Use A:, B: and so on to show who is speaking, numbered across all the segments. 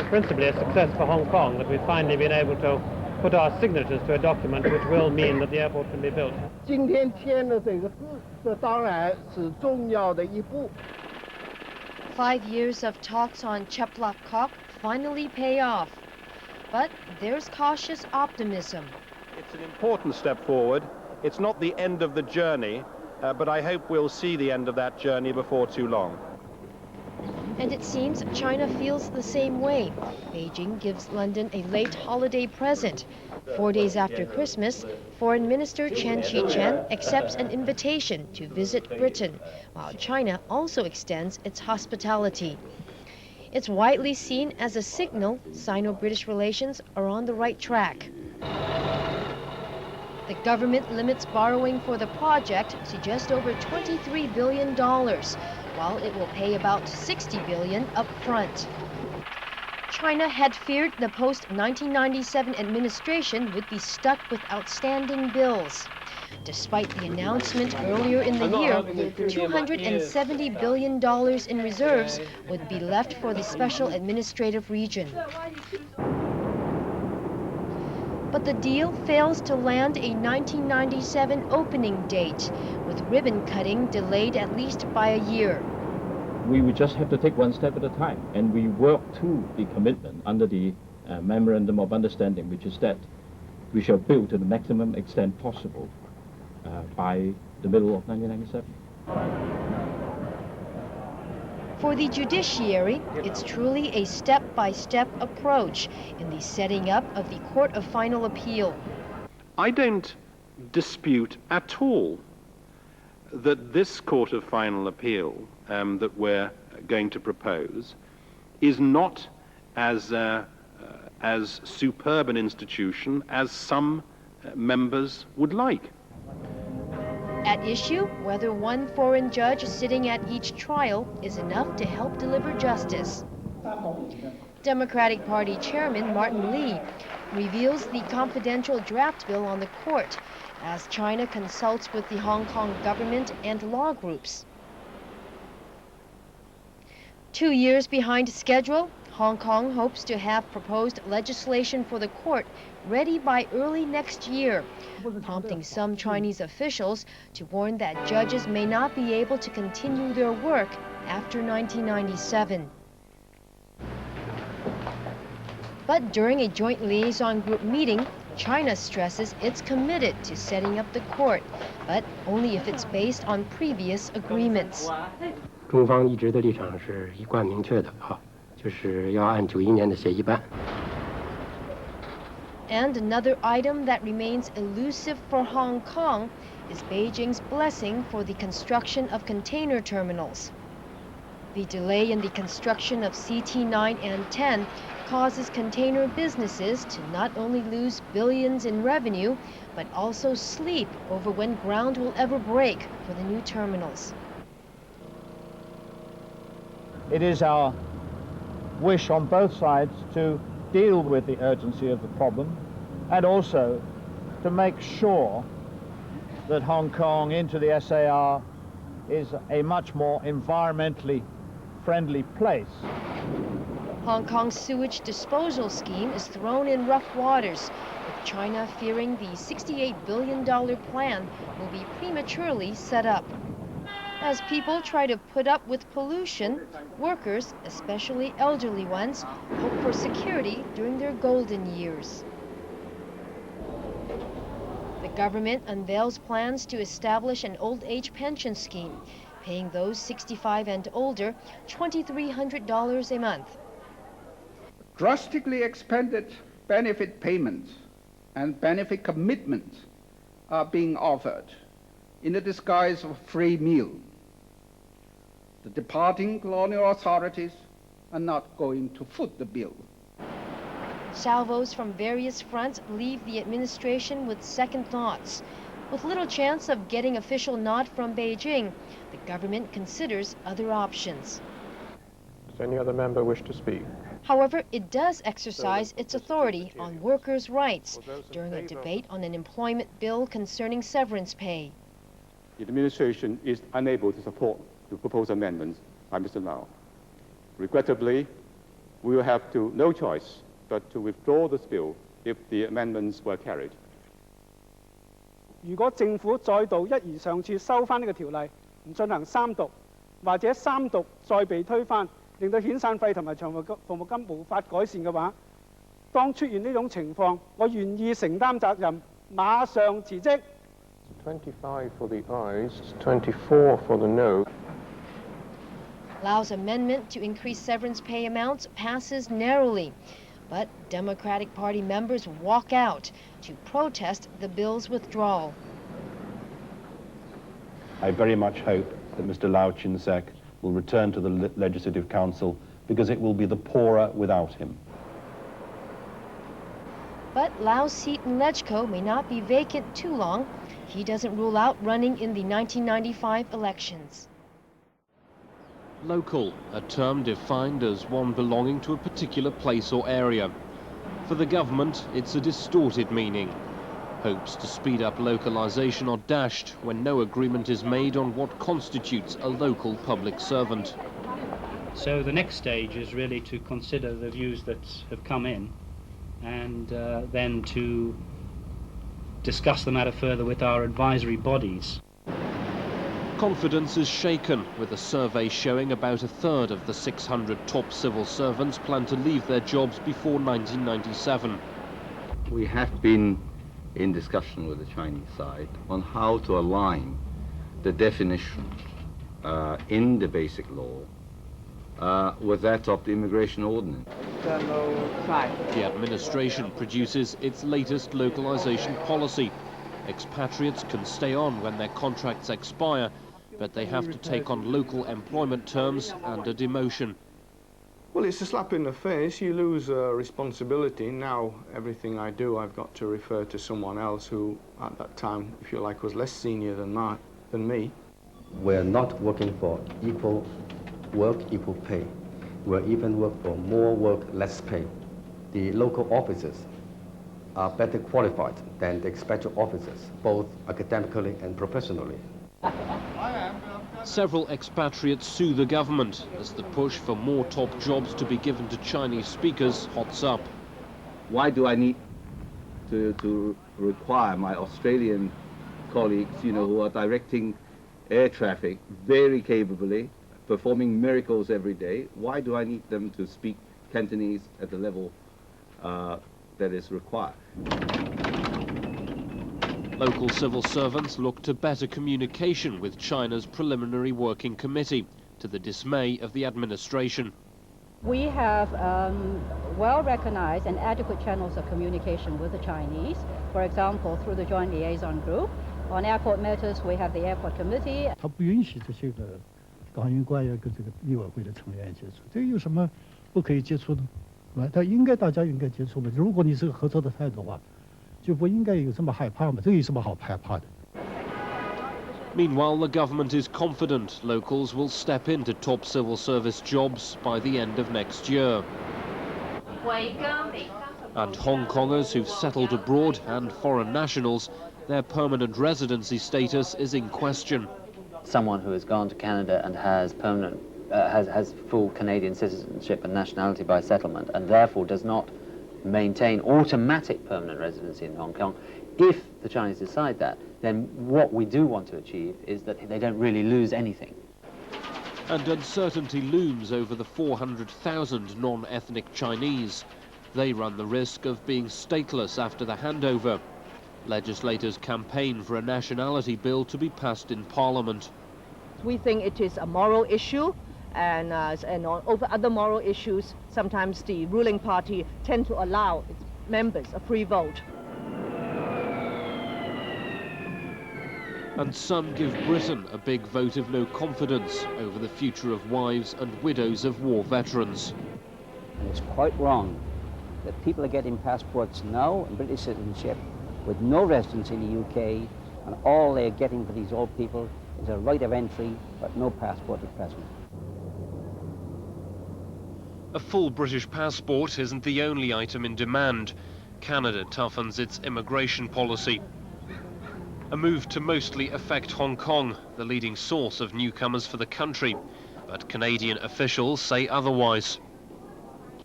A: principally a success for Hong Kong that we've finally been able to put our signatures to a document which will mean that the airport can be built.
B: 今天签的这个字，这当然是重要的一步。
C: 5 years of talks on Cheplak Kok finally pay off. But there's cautious optimism.
D: It's an important step forward. It's not the end of the journey, but I hope we'll see the end of that journey before too long.
C: And it seems China feels the same way. Beijing gives London a late holiday present. 4 days after Christmas, Foreign Minister Chen Chi-chen accepts an invitation to visit Britain, while China also extends its hospitality. It's widely seen as a signal Sino-British relations are on the right track. The government limits borrowing for the project to just over $23 billion, while it will pay about $60 billion up front. China had feared the post-1997 administration would be stuck with outstanding bills. Despite the announcement earlier in the year, $270 billion in reserves would be left for the special administrative region. But the deal fails to land a 1997 opening date, with ribbon cutting delayed at least by a year.
E: We would just have to take one step at a time, and we work to the commitment under the Memorandum of Understanding, which is that we shall build to the maximum extent possible by the middle of 1997.
C: For the judiciary, it's truly a step-by-step approach in the setting up of the Court of Final Appeal.
D: I don't dispute at all that this Court of Final Appeal that we're going to propose is not as superb an institution as some members would like.
C: At issue, whether one foreign judge sitting at each trial is enough to help deliver justice. Democratic Party Chairman Martin Lee reveals the confidential draft bill on the court as China consults with the Hong Kong government and law groups. 2 years behind schedule, Hong Kong hopes to have proposed legislation for the court ready by early next year, prompting some Chinese officials to warn that judges may not be able to continue their work after 1997. But during a joint liaison group meeting, China stresses it's committed to setting up the court, but only if it's based on previous agreements.
F: 中方一直的立场是一贯明确的就是要按91年的协议办。
C: And another item that remains elusive for Hong Kong is Beijing's blessing for the construction of container terminals. The delay in the construction of CT9 and 10 causes container businesses to not only lose billions in revenue, but also sleep over when ground will ever break for the new terminals.
G: It is our wish on both sides to deal with the urgency of the problem and also to make sure that Hong Kong into the SAR is a much more environmentally friendly place.
C: Hong Kong's sewage disposal scheme is thrown in rough waters, with China fearing the $68 billion plan will be prematurely set up. As people try to put up with pollution, workers, especially elderly ones, hope for security during their golden years. The government unveils plans to establish an old age pension scheme, paying those 65 and older $2,300 a month.
H: Drastically expanded benefit payments and benefit commitments are being offered in the disguise of a free meal. The departing colonial authorities are not going to foot the bill.
C: Salvos from various fronts leave the administration with second thoughts. With little chance of getting official nod from Beijing, the government considers other options.
I: Does any other member wish to speak?
C: However, it does exercise its authority on workers' rights during a debate on an employment bill concerning severance pay.
J: The administration is unable to support the proposed amendments by Mr. Lau. Regrettably, we will have no choice but to withdraw this bill if the amendments were carried.
K: 如果政府再度一如上次收翻呢個條例，唔進行三讀，或者三讀再被推翻，令到遣散費同埋長服務金無法改善嘅話，當出現呢種情況，我願意承擔責任，馬上辭職。
I: 25 for the ayes, 24 for the no.
C: Lao's amendment to increase severance pay amounts passes narrowly, but Democratic Party members walk out to protest the bill's withdrawal.
D: I very much hope that Mr. Lau Chin-sek will return to the Legislative Council because it will be the poorer without him.
C: But Lau's seat in Legco may not be vacant too long. He doesn't rule out running in the 1995 elections.
L: Local, a term defined as one belonging to a particular place or area. For the government, it's a distorted meaning. Hopes to speed up localization are dashed when no agreement is made on what constitutes a local public servant.
M: So the next stage is really to consider the views that have come in and then to discuss the matter further with our advisory bodies.
L: Confidence is shaken, with a survey showing about a third of the 600 top civil servants plan to leave their jobs before 1997.
N: We have been in discussion with the Chinese side on how to align the definition in the basic law with that of the immigration ordinance.
L: The administration produces its latest localization policy. Expatriates can stay on when their contracts expire, but they have to take on local employment terms and a demotion.
O: Well, it's a slap in the face. You lose responsibility. Now, everything I do, I've got to refer to someone else who, at that time, if you like, was less senior than me.
P: We're not working for equal work, equal pay. We're even work for more work, less pay. The local officers are better qualified than the expatriate officers, both academically and professionally.
L: Several expatriates sue the government as the push for more top jobs to be given to Chinese speakers hots up.
N: Why do I need to require my Australian colleagues, who are directing air traffic very capably, performing miracles every day, why do I need them to speak Cantonese at the level that is required?
L: Local civil servants look to better communication with China's preliminary working committee, to the dismay of the administration.
Q: We have well-recognized and adequate channels of communication with the Chinese, for example, through the Joint Liaison Group. On airport matters, we have the Airport Committee.
R: 他不允许这些个港运官员跟这个立委会的成员接触，这有什么不可以接触的？他大家应该接触嘛。如果你是个合作的态度的话，就不应该有这么害怕嘛。这有什么好害怕的？
L: Meanwhile, the government is confident locals will step into top civil service jobs by the end of next year. And Hong Kongers who've settled abroad and foreign nationals, their permanent residency status is in question.
S: Someone who has gone to Canada and has permanent, has full Canadian citizenship and nationality by settlement, and therefore does not maintain automatic permanent residency in Hong Kong. If the Chinese decide that, then what we do want to achieve is that they don't really lose anything.
L: And uncertainty looms over the 400,000 non-ethnic Chinese. They run the risk of being stateless after the handover. Legislators campaign for a nationality bill to be passed in Parliament.
T: We think it is a moral issue, and over other moral issues, sometimes the ruling party tend to allow its members a free vote.
L: And some give Britain a big vote of no confidence over the future of wives and widows of war veterans.
U: And it's quite wrong that people are getting passports now and British citizenship with no residence in the UK, and all they're getting for these old people is a right of entry, but no passport at present.
L: A full British passport isn't the only item in demand. Canada toughens its immigration policy. A move to mostly affect Hong Kong, the leading source of newcomers for the country. But Canadian officials say otherwise.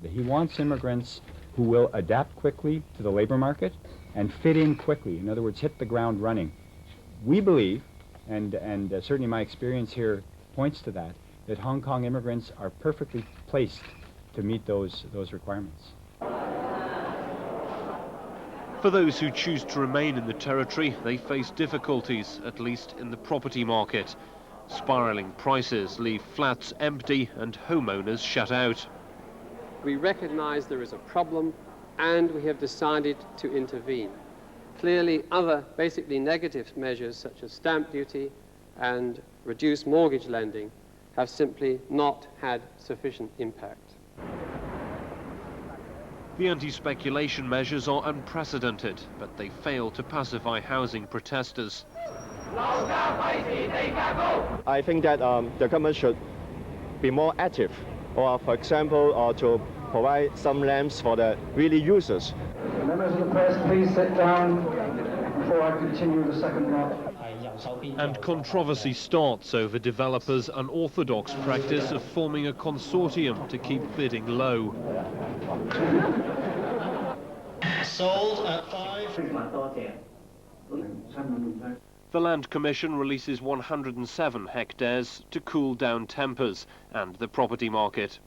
A: He wants immigrants who will adapt quickly to the labor market and fit in quickly. In other words, hit the ground running. We believe, and certainly my experience here points to that Hong Kong immigrants are perfectly placed to meet those requirements.
L: For those who choose to remain in the territory, they face difficulties, at least in the property market. Spiralling prices leave flats empty and homeowners shut out.
V: We recognise there is a problem and we have decided to intervene. Clearly, other basically negative measures such as stamp duty and reduced mortgage lending have simply not had sufficient impact.
L: The anti-speculation measures are unprecedented, but they fail to pacify housing protesters.
W: I think that the government should be more active, or for example, to provide some lamps for the really users.
X: Members of the press, please sit down before I continue the second part.
L: And controversy starts over developers' unorthodox practice of forming a consortium to keep bidding low.
Y: Sold at 5.
L: The Land Commission releases 107 hectares to cool down tempers and the property market.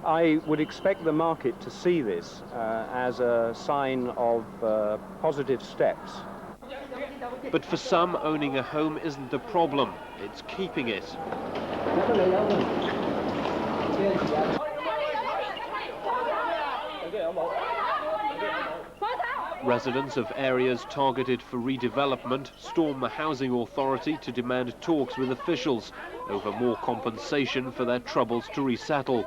Z: I would expect the market to see this as a sign of positive steps.
L: But for some, owning a home isn't the problem, it's keeping it. Residents of areas targeted for redevelopment storm the housing authority to demand talks with officials over more compensation for their troubles to resettle.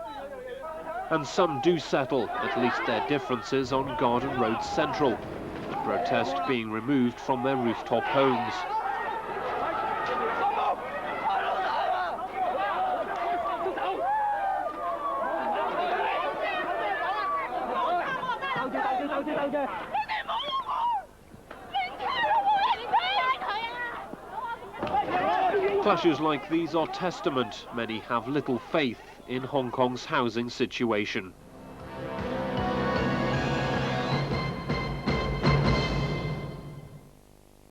L: And some do settle, at least their differences on Garden Road Central, the protest being removed from their rooftop homes. Clashes like these are testament. Many have little faith in Hong Kong's housing situation.